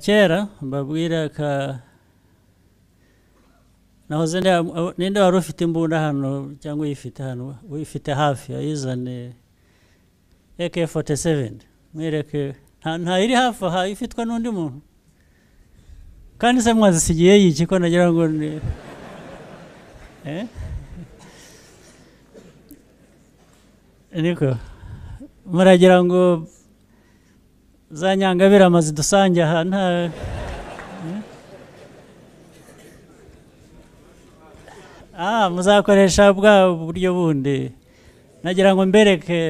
kera mbabwira nahoze ninde wari ufite imbunda hano cyangwa uyifite hano uyifite hafi ayizane AK-47 mwereke nta iri hafi aha ifitwa n'undi muntu kandi se mwazisigiye yiki ko nagira ngo ni niko muragira ngo za Nyangabire amazi dusange aha nta muzakoresha bwa buryo bundi nagira ngo mbereke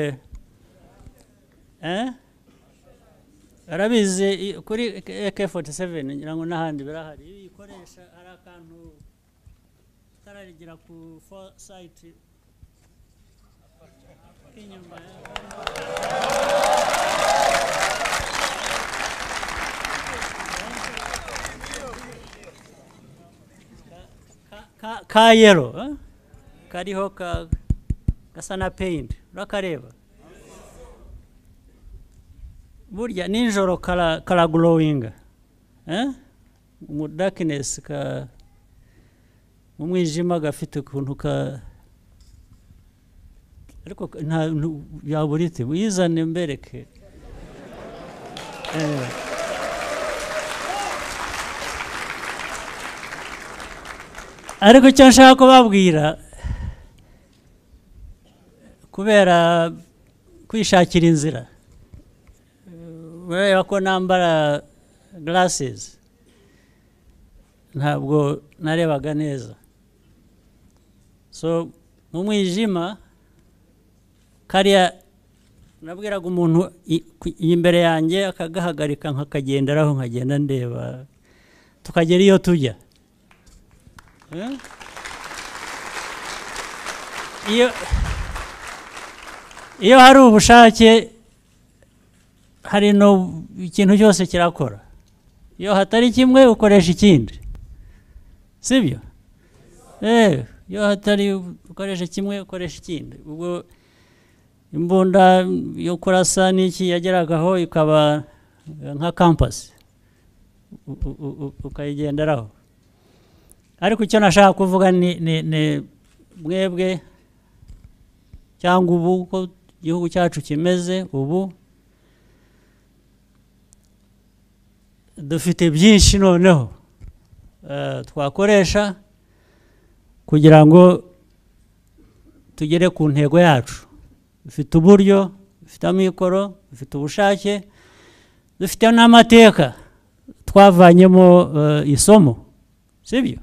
arabizi kuri AK-47 ngira ngo n'ahandi birahari iyo ikoresha hari akantu kararigira ku site inyuma ka yellow kariho gasa na paint urakareba burya nijoro kara glowing mu darkness mu mwijima gafite ukuntu ariko nta yaburite uyizane mbereke ariko icyo nshaka kubabwira kubera kwishakira inzira ureba ko nambara glasses ntabwo narebaga neza so mu mwijima kariya nabwiraga umuntu imbere yanjye akagahagarika nkakagenderaho nkagenda ndeba tukagera iyo tujya iyo hari ubushake hari no ikintu cyose kirakora iyo hatari kimwe ukoresha ikindi sibyo iyo hatari ukoresha kimwe ukoresha ikindi ubwo imbunda yo kurasa n'iki yageragaho ikaba nka campus ukayigenderaho ariko icyo nashaka kuvuga ni mwebwe cyangwa ubu ko igihugu cyacu kimeze ubu dufite byinshi noneho twakoresha kugira ngo tugere ku ntego yacu dufite uburyo dufite amikoro dufite ubushake dufite n'amateka twavanyemo isomo sibyo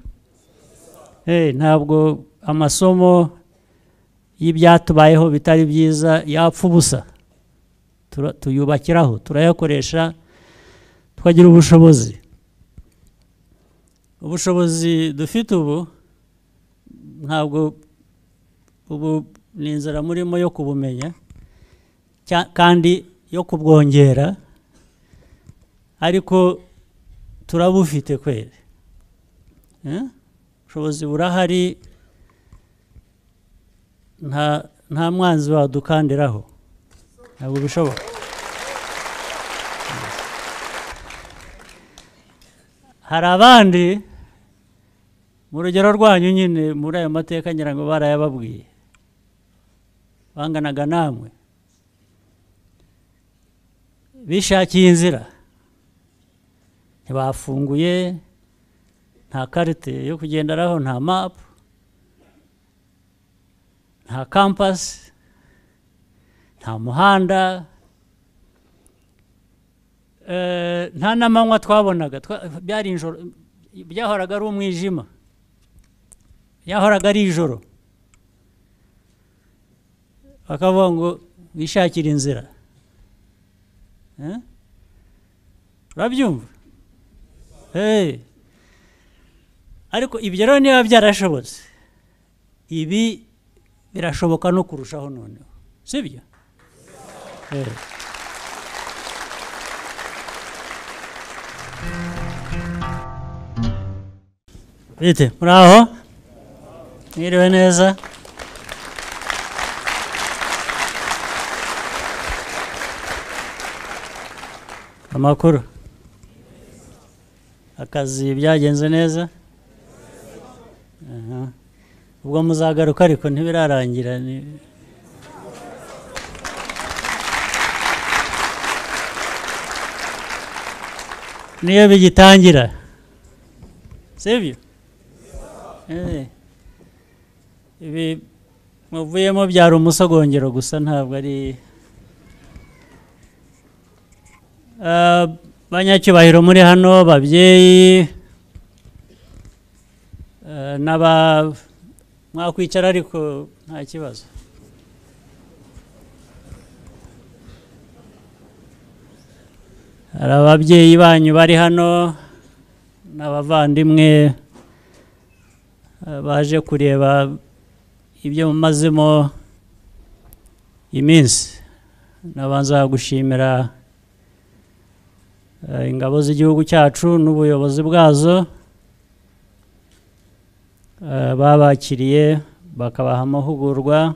ntabwo amasomo y'ibyatubayeho bitari byiza yapfa ubusa tuyubakiraho turayakoresha twagira ubushobozi dufite ubu ntabwo ubu ni inzira murimo yo kubumenya kandi yo kubwongera ariko turabufite kweri ubushobozi burahari nta mwanzi wadukandiraho ntabwo bishoboka hari abandi mu rugero rwanyu nyine muri ayo mateka ngira ngo barayababwiye banganaga namwe bishakiye inzira ntibafunguye nta karite yo kugenderaho nta mapu nta campus nta muhanda nta n'amanywa twabonaga byari ijoro byahoraga ari umwijima byahoraga ari ijoro bakavuga ngo wishakire inzira urabyumva ariko ibyo rero niba byarashobotse ibi birashoboka no kurushaho noneho sibyo bite muri aho mwiriwe neza amakuru akazi byagenze neza. Ubwo muzagaruka ariko ntibirarangira. Niyo bigitangira, sibyo? Ibi muvuyemo byari umusogongero gusa, ntabwo ari banyacyubahiro muri hano, babyeyi mwakwicara ariko nta kibazo. Hari ababyeyi banyu bari hano n'abavandimwe baje kureba ibyo mumazemo iminsi. Nabanza gushimira ingabo z'igihugu cyacu n'ubuyobozi bwazo babakiriye bakabaha amahugurwa,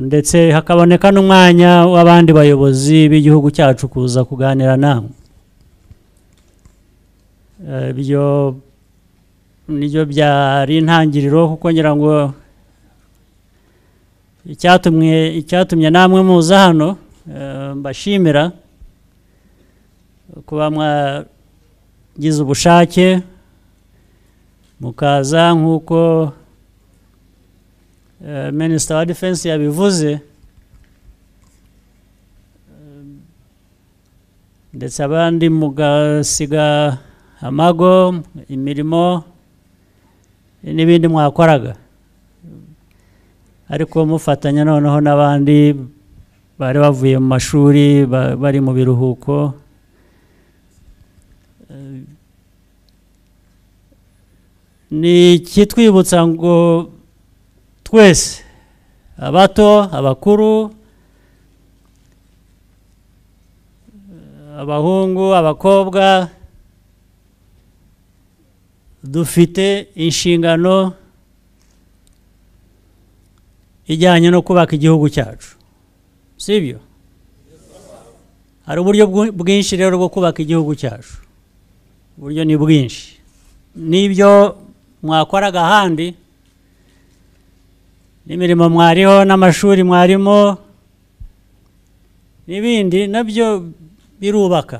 ndetse hakaboneka n'umwanya w'abandi bayobozi b'igihugu cyacu kuza kuganira namwe. Ibyo nibyo byari intangiriro, kuko ngira ngo icyatumye namwe muza hano, mbashimira kuba mwagize ubushake mukaza nk'uko Minisita wa Defense yabivuze, ndetse abandi mugasiga amago, imirimo n'ibindi mwakoraga, ariko mufatanya noneho n'abandi bari bavuye mu mashuri bari mu biruhuko. Ni ikitwibutsa ngo twese, abato, abakuru, abahungu, abakobwa, dufite inshingano ijyanye no kubaka igihugu cyacu, sibyo? Hari uburyo bwinshi rero bwo kubaka igihugu cyacu. Uburyo ni bwinshi, n'ibyo mwakoraga ahandi, n'imirimo mwariho, n'amashuri mwarimo, n'ibindi nabyo birubaka,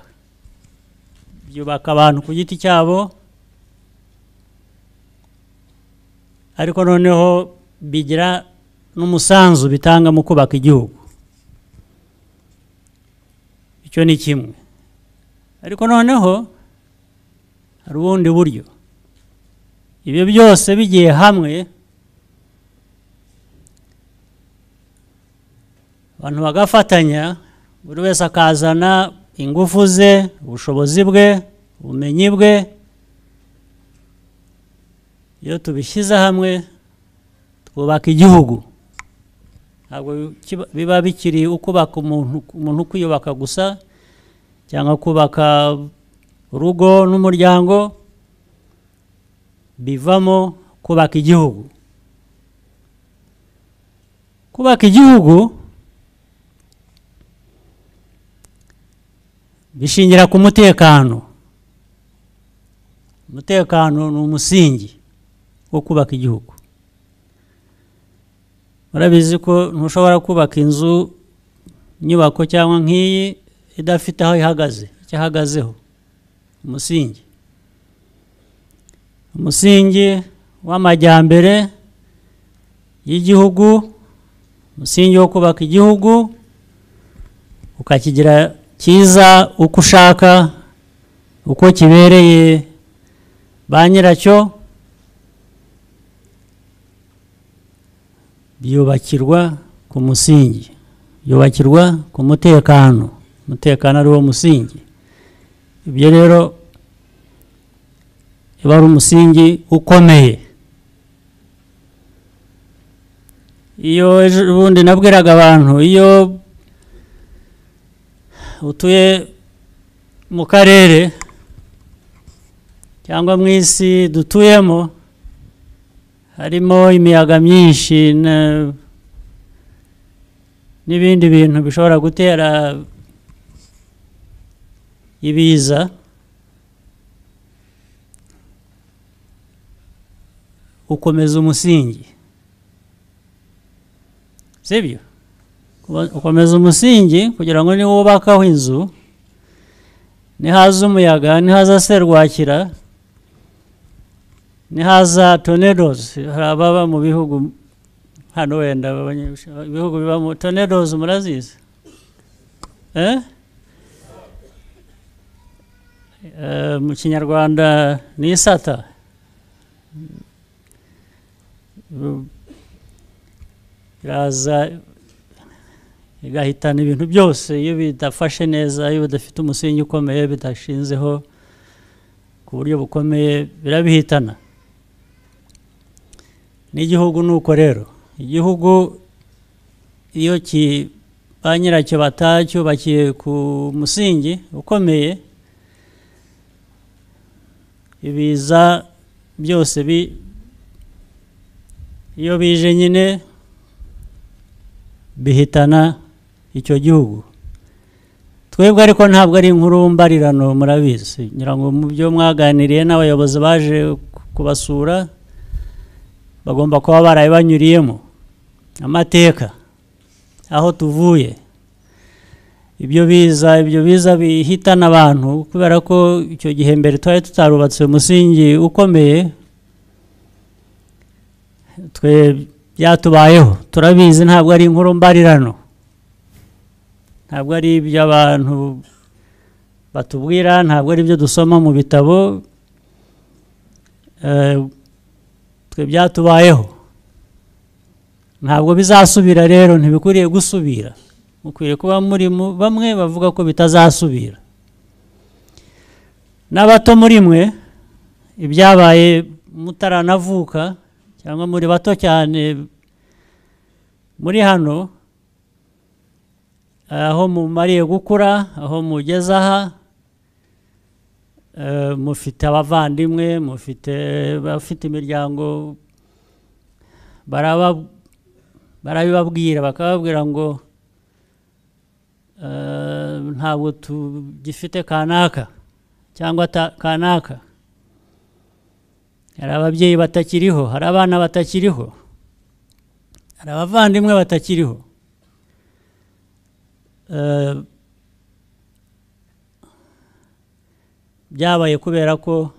byubaka abantu ku giti cyabo, ariko noneho bigira n'umusanzu bitanga mu kubaka igihugu. Icyo ni kimwe, ariko noneho hari ubundi buryo. Ibyo byose bigiye hamwe, abantu bagafatanya, buri wese akazana ingufu ze, ubushobozi bwe, ubumenyi bwe. Iyo tubishyize hamwe twubaka igihugu. Ntabwo biba bikiri ukubaka umuntu kwiyubaka gusa, cyangwa kubaka urugo n'umuryango, bivamo kubaka igihugu. Kubaka igihugu bishingira ku mutekano. Umutekano ni umusingi wo kubaka igihugu. Murabizi ko ntushobora kubaka inzu, inyubako cyangwa nk'iyi idafite aho ihagaze, icyo ihagazeho, umusingi. Umusingi w'amajyambere y'igihugu, umusingi wo kubaka igihugu ukakigira cyiza uko ushaka, uko kibereye ba nyiracyo, byubakirwa ku musingi, byubakirwa ku mutekano. Umutekano ari wo musingi. Ibyo rero uba ari umusingi ukomeye. Iyo ubundi nabwiraga abantu, iyo utuye mu karere cyangwa mu isi dutuyemo, harimo imiyaga myinshi n'ibindi bintu bishobora gutera ibiza ukomeza umusingi, sibyo? Ukomeza umusingi kugira ngo niwubakaho inzu, nihaza umuyaga, nihaza serwakira, nihaza tornadoes, hari ababa mu bihugu hano wenda ibihugu bibamo tornadoes, murazizi mu kinyarwanda ni isata, iraza igahitana ibintu byose iyo bidafashe neza, iyo bidafite umusingi ukomeye, bidashinzeho ku buryo bukomeye, birabihitana. N'igihugu nuko rero, igihugu iyo ba nyiracyo batacyubakiye ku musingi ukomeye, ibiza byose iyo bije nyine bihitana icyo gihugu. Twebwe ariko ntabwo ari inkuru mbarirano, murabizi, ngira ngo mu byo mwaganiriye n'abayobozi baje kubasura bagomba kuba barabibanyuriyemo amateka aho tuvuye. Ibyo biza bihitana abantu kubera ko icyo gihe mbere twari tutarubatse umusingi ukomeye, twe byatubayeho turabizi, ntabwo ari inkuru mbarirano, ntabwo ari ibyo abantu batubwira, ntabwo ari ibyo dusoma mu bitabo, twe byatubayeho, ntabwo bizasubira. Rero ntibikwiriye gusubira, mukwiriye kuba muri bamwe bavuga ko bitazasubira. N'abato muri mwe, ibyabaye mutaranavuka cyangwa muri bato cyane muri hano, aho mumariye gukura, aho mugeze aha, mufite abavandimwe, bafite imiryango, barabibabwira, bakababwira ngo ntabwo tugifite kanaka cyangwa kanaka, hari ababyeyi batakiriho, hari abana batakiriho, hari abavandimwe batakiriho. Byabaye kubera ko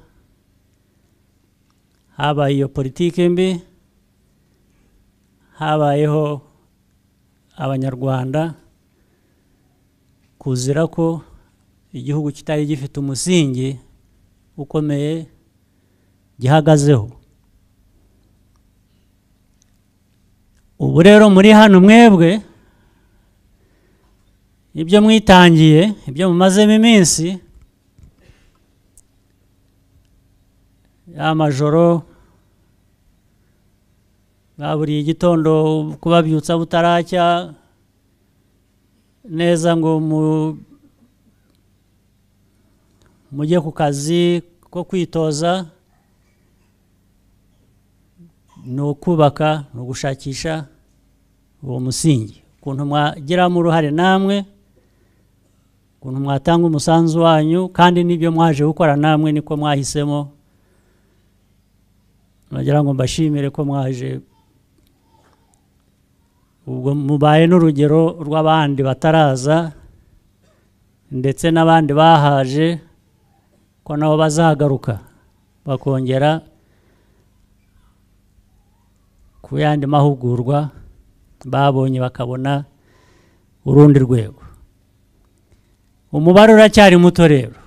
habaye iyo politiki mbi, habayeho abanyarwanda kuzira ko igihugu kitari gifite umusingi ukomeye gihagazeho. Ubu rero muri hano mwebwe, ibyo mwitangiye, ibyo mumazemo iminsi, amajoro buriye igitondo kubabyutsa butaracya neza ngo mujye ku kazi ko kwitoza, ni ukubaka, ni ugushakisha uwo musingi, ukuntu mwagiramo uruhare namwe, ukuntu mwatanga umusanzu wanyu, kandi n'ibyo mwaje gukora namwe niko mwahisemo. Nagira ngo mbashimire ko mwaje, ubwo mubaye n'urugero rw'abandi bataraza ndetse n'abandi bahaje, ko nabo bazagaruka bakongera ku yandi mahugurwa babonye, bakabona urundi rwego. Umubare uracyari muto rero,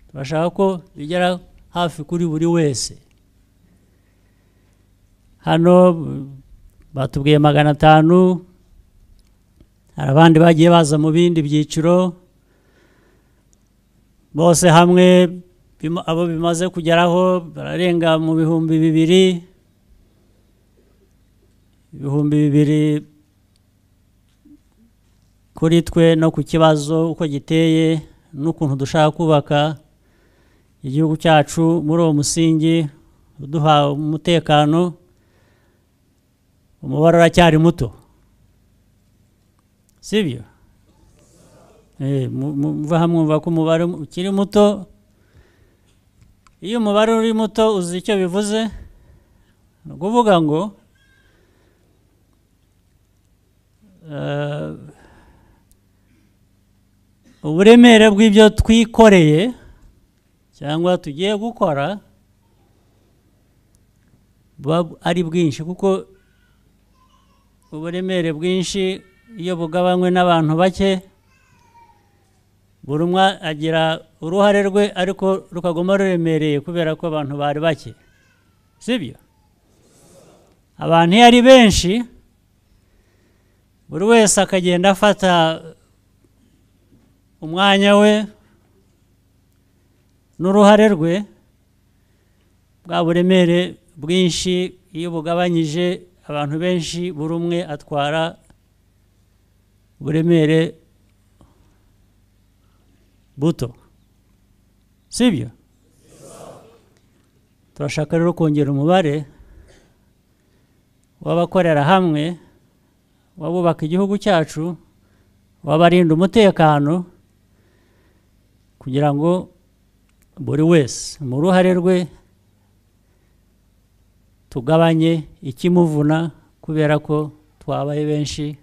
turashaka ko bigera hafi kuri buri wese. Hano batubwiye 500, hari abandi bagiye baza mu bindi byiciro, bose hamwe abo bimaze kugeraho bararenga mu 2,000 kuri twe no ku kibazo uko giteye n'ukuntu dushaka kubaka igihugu cyacu muri uwo musingi uduha umutekano. Umubare uracyari muto, sibyo? Mwumva ko umubare ukiri muto. Iyo umubare uri muto uzi icyo bivuze, ni ukuvuga ngo uburemere bw'ibyo twikoreye cyangwa tugiye gukora buba ari bwinshi, kuko uburemere bwinshi iyo bugabanywe n'abantu bake, buri umwe agira uruhare rwe ariko rukaguma ruremereye kubera ko abantu bari bake, sibyo? Abantu iyo ari benshi, buri wese akagenda afata umwanya we n'uruhare rwe, bwa buremere bwinshi iyo bugabanyije abantu benshi, buri umwe atwara uburemere buto, sibyo? Turashaka rero kongera umubare w'abakorera hamwe, w'abubaka igihugu cyacu, w'abarinda umutekano, kugira ngo buri wese mu ruhare rwe tugabanye ikimuvuna, kubera ko twabaye benshi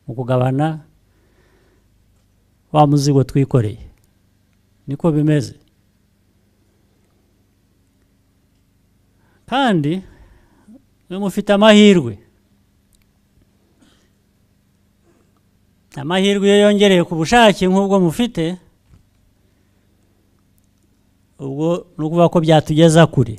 mu kugabana wa muzigo twikoreye. Niko bimeze. Kandi mwe mufite amahirwe. Amahirwe iyo yongereye ku bushake nk'ubwo mufite, ubwo ni ukuvuga ko byatugeza kure.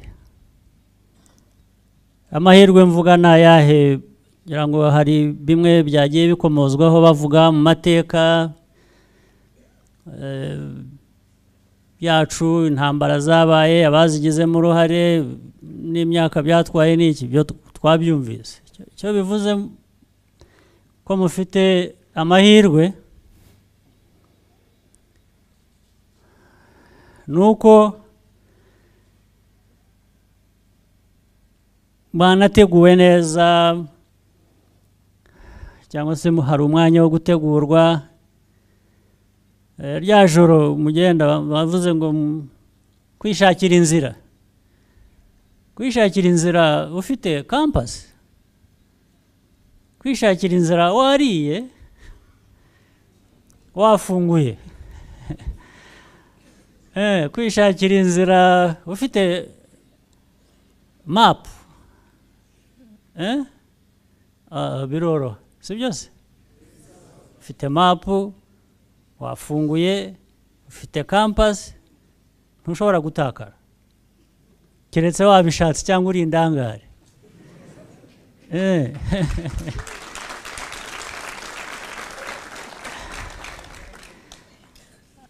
Amahirwe mvuga ni ayahe? Ngira ngo hari bimwe byagiye bikomozwaho bavuga mu mateka yacu, intambara zabaye, abazigizemo uruhare, n'imyaka byatwaye, n'iki byo twabyumvise. Icyo bivuze ko mufite amahirwe ni uko banateguwe neza, cyangwa se hari umwanya wo gutegurwa. Rya joro mugenda bavuze ngo kwishakira inzira, kwishakira inzira ufite kampasi, kwishakira inzira wariye, wafunguye, kwishakira inzira ufite mapu, biroroha, si byose? Ufite mapu, wafunguye, ufite kampasi, ntushobora gutakara keretse wabishatse cyangwa uri indangare.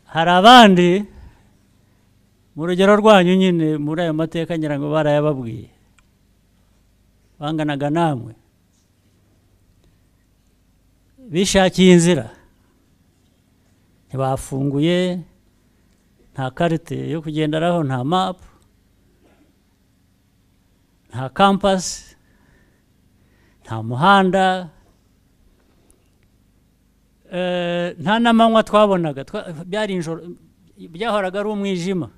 Hari abandi mu rugero rwanyu nyine muri ayo mateka ngira ngo barayababwiye, banganaga namwe, bishakiye inzira, ntibafunguye, nta karite yo kugenderaho, nta mapu, nta kampasi, nta muhanda, nta n'amanywa twabonaga. Byari ijoro, byahoraga ari umwijima,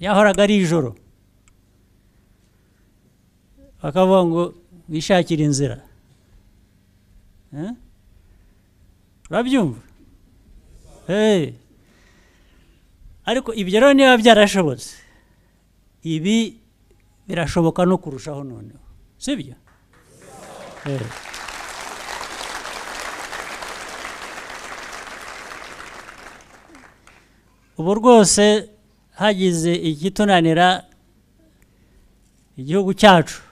byahoraga ari ijoro. Bakavuga ngo wishakire inzira. Urabyumva? Ariko ibyo rero niba byarashobotse, ibi birashoboka no kurushaho noneho, sibyo? Ubu rwose hagize ikitunanira igihugu cyacu,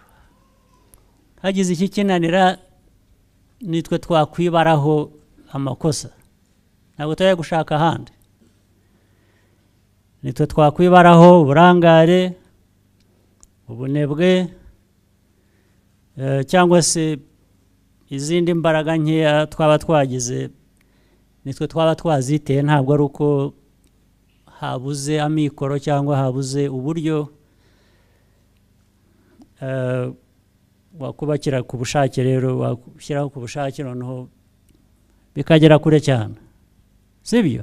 hagize ikikinanira, nitwe twakwibaraho amakosa, ntabwo tujya gushaka ahandi. Nitwe twakwibaraho uburangare, ubunebwe, cyangwa se izindi mbaraga nkeya twaba twagize, nitwe twaba twaziteye. Ntabwo ari uko habuze amikoro cyangwa habuze uburyo. Wakubakira ku bushake rero, washyiraho ku bushake, noneho bikagera kure cyane, sibyo?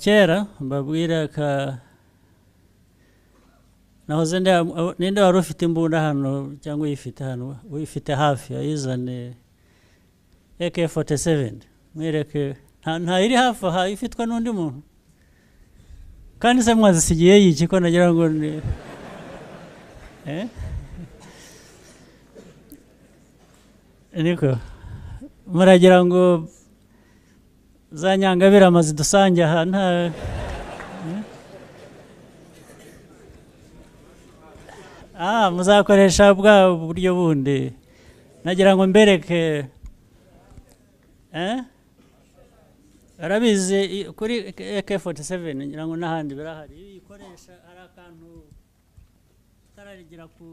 Kera mbabwira nahoze ninde wari ufite imbunda hano cyangwa uyifite hano uyifite hafi ayizane AK47 mwereke nta iri hafi aha ifitwa n'undi muntu kandi se mwazisigiye yiki ko nagira ngo ni niko muragira ngo za Nyangabire amazi dusange aha nta muzakoresha bwa buryo bundi nagira ngo mbereke arabizi kuri AK47 ngira ngo n'ahandi birahari ikoresha hari akantu tararigira ku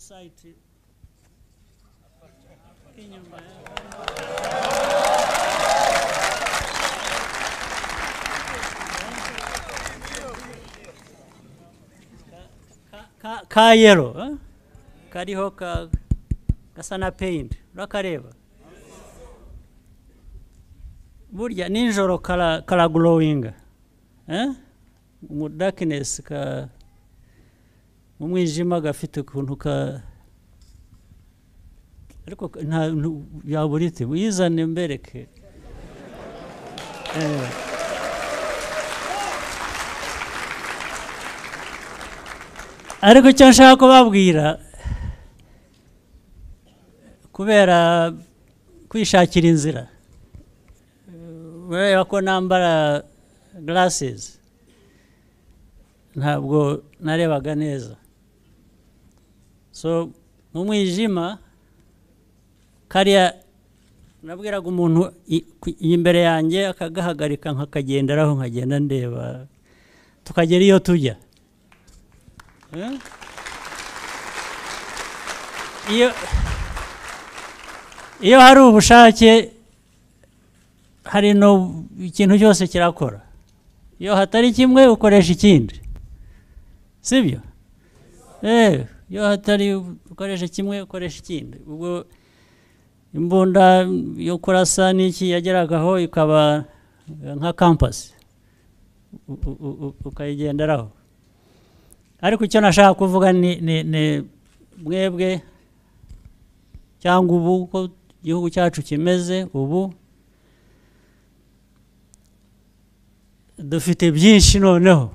site inyuma ka yellow kariho gasa na paint urakareba burya nijoro kara glowing mu darkness mu mwijima gafite ukuntu ariko nta yaburite uyizane mbereke ariko icyo nshaka kubabwira kubera kwishakira inzira ureba ko nambara glasses ntabwo narebaga neza so mu mwijima kariya nabwiraga umuntu imbere yanjye akagahagarika nkakagenderaho nkagenda ndeba tukagera iyo tujya iyo hari ubushake hari no ikintu cyose kirakora iyo hatari kimwe ukoresha ikindi sibyo iyo hatari ukoresha kimwe ukoresha ikindi ubwo imbunda yo kurasa n'iki yageragaho ikaba nka campus ukayigenderaho ariko icyo nashaka kuvuga ni mwebwe cyangwa ubu uko igihugu cyacu kimeze ubu dufite byinshi noneho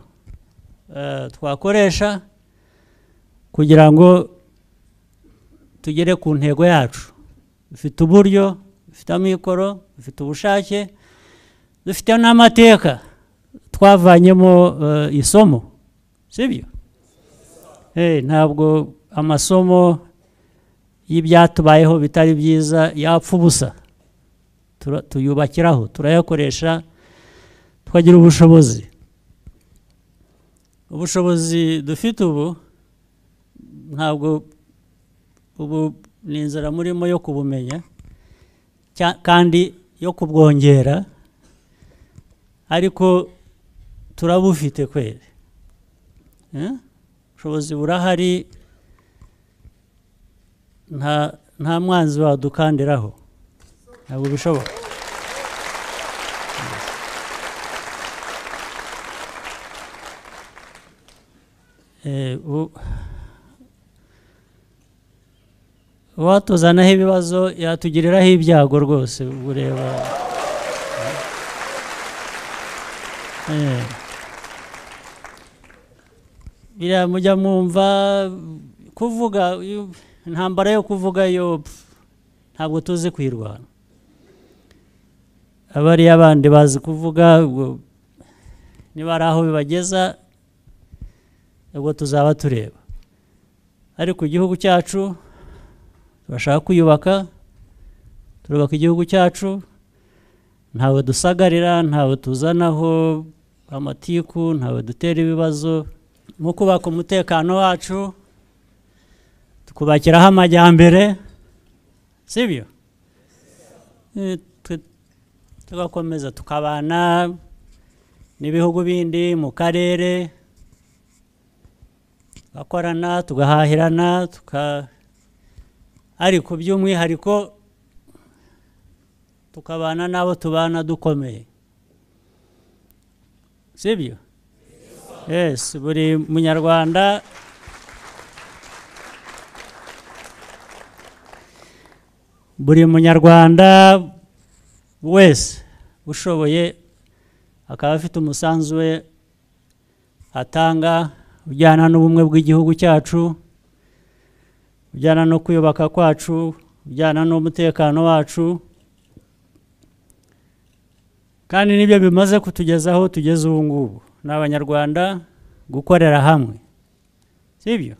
twakoresha kugira ngo tugere ku ntego yacu dufite uburyo dufite amikoro dufite ubushake dufite n'amateka twavanyemo isomo sibyo ntabwo amasomo y'ibyatubayeho bitari byiza yapfa ubusa tuyubakiraho turayakoresha tukagira ubushobozi dufite ubu ntabwo ubu ni inzira murimo yo kubumenya kandi yo kubwongera ariko turabufite kweri ubushobozi burahari nta mwanzi wadukandiraho ntabwo bishoboka uwatuzanaho ibibazo yatugiriraho ibyago rwose ureba biriya mujya mwumva kuvuga intambara yo kuvuga yo ntabwo tuzi kwirwana abariya abandi bazi kuvuga niba ari aho bibageza ubwo tuzaba tureba ariko igihugu cyacu turashaka kuyubaka turubaka igihugu cyacu ntawe dusagarira ntawe tuzanaho amatiku ntawe dutera ibibazo mu kubaka umutekano wacu tukubakiraho amajyambere sibyo tugakomeza tukabana n'ibihugu bindi mu karere tugakorana tugahahirana ariko by'umwihariko tukabana n'abo tubana dukomeye sibyo yes buri munyarwanda buri munyarwanda wese ushoboye akaba afite umusanzu we atanga ujyana n'ubumwe bw'igihugu cyacu, ujyana no kwiyubaka kwacu, ujyana n'umutekano wacu, kandi nibyo bimaze kutugezaho tugeze ubu ngubu n'abanyarwanda gukorera hamwe, sibyo?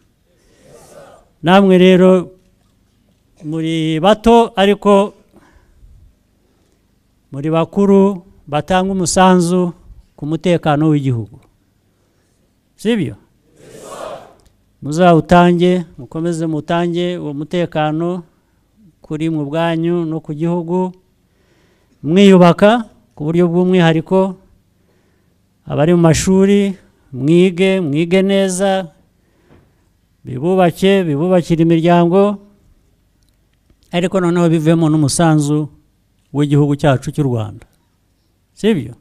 Namwe rero muri bato ariko muri bakuru batanga umusanzu ku mutekano w'igihugu, sibyo? Muzawutange, mukomeze mutange uwo mutekano kuri mu bwanyu no ku gihugu, mwiyubaka ku buryo bw'umwihariko. Abari mu mashuri mwige neza, bibubakira imiryango, ariko noneho bivemo n'umusanzu w'igihugu cyacu cy'u Rwanda, sibyo?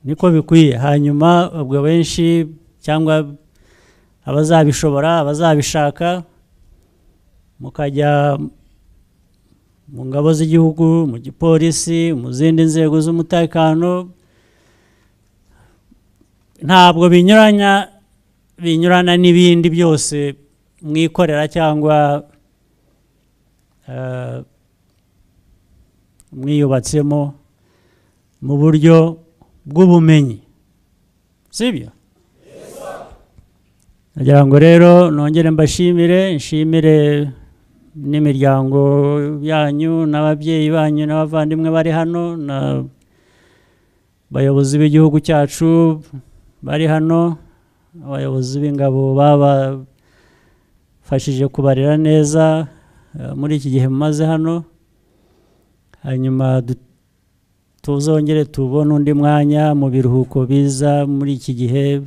Niko bikwiye. Hanyuma ubwo benshi cyangwa abazabishobora, abazabishaka, mukajya mu ngabo z'igihugu, mu gipolisi, mu zindi nzego z'umutekano. Ntabwo binyurana n'ibindi byose mwikorera cyangwa mwiyubatsemo mu buryo bw'ubumenyi, sibyo? Nagira ngo rero nongere mbashimire, nshimire n'imiryango yanyu n'ababyeyi banyu n'abavandimwe bari hano, n'abayobozi b'igihugu cyacu bari hano, abayobozi b'ingabo babafashije kubarera neza muri iki gihe mumaze hano. Hanyuma tuzongere tubone undi mwanya mu biruhuko biza muri iki gihe,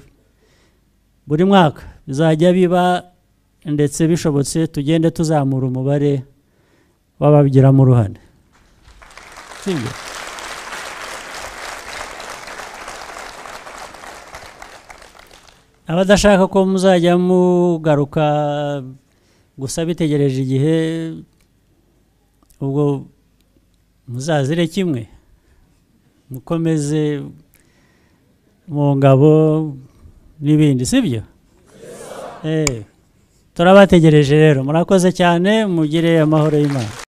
buri mwaka bizajya biba, ndetse bishobotse tugende tuzamura umubare w'ababigiramo uruhare, sibyo? Abadashaka ko muzajya mugaruka gusa bitegereje igihe, ubwo muzazire kimwe, mukomeze mu ngabo n'ibindi, sibyo? Turabategereje rero. Murakoze cyane, mugire amahoro y'Imana.